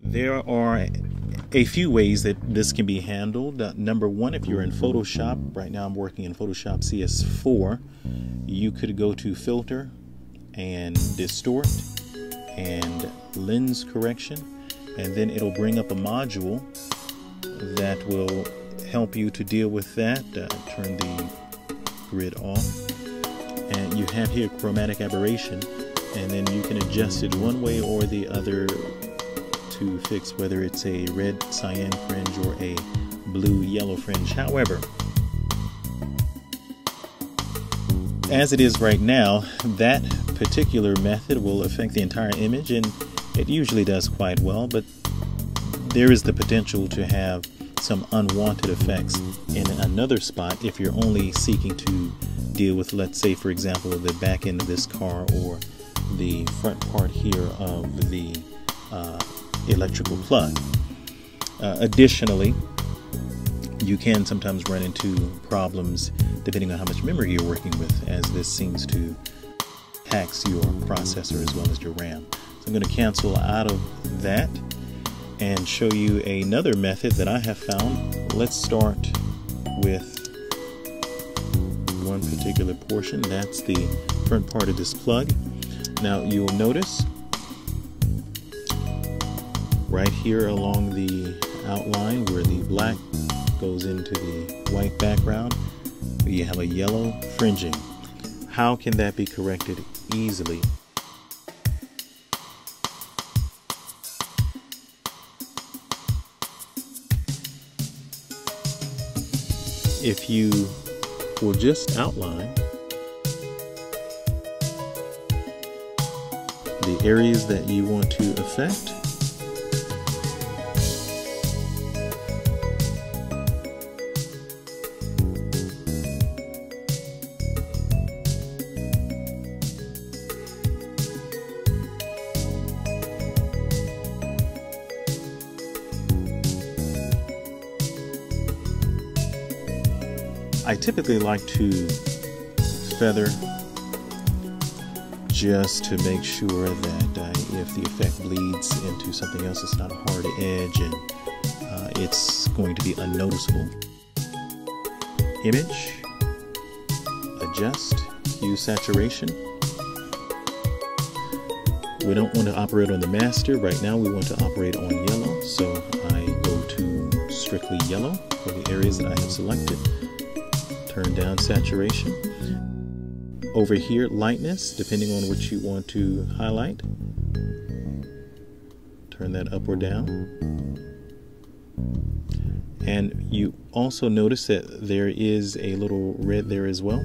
There are a few ways that this can be handled. Number one, if you're in Photoshop, right now I'm working in Photoshop CS4, you could go to Filter and Distort and Lens Correction, and then it'll bring up a module that will help you to deal with that. Turn the grid off, and you have here chromatic aberration, and then you can adjust it one way or the other to fix whether it's a red cyan fringe or a blue yellow fringe. However, as it is right now, that particular method will affect the entire image, and it usually does quite well, but there is the potential to have some unwanted effects in another spot if you're only seeking to deal with, let's say for example, the back end of this car or the front part here of the electrical plug. Additionally, you can sometimes run into problems depending on how much memory you're working with, as this seems to tax your processor as well as your RAM. So I'm going to cancel out of that and show you another method that I have found. Let's start with one particular portion. That's the front part of this plug. Now you'll notice right here along the outline where the black goes into the white background, you have a yellow fringing. How can that be corrected easily? If you will just outline the areas that you want to affect, I typically like to feather just to make sure that if the effect bleeds into something else, it's not a hard edge and it's going to be unnoticeable. Image, adjust, hue saturation. We don't want to operate on the master. Right now we want to operate on yellow, so I go to strictly yellow for the areas that I have selected. Turn down saturation. Over here, lightness, depending on what you want to highlight. Turn that up or down. And you also notice that there is a little red there as well.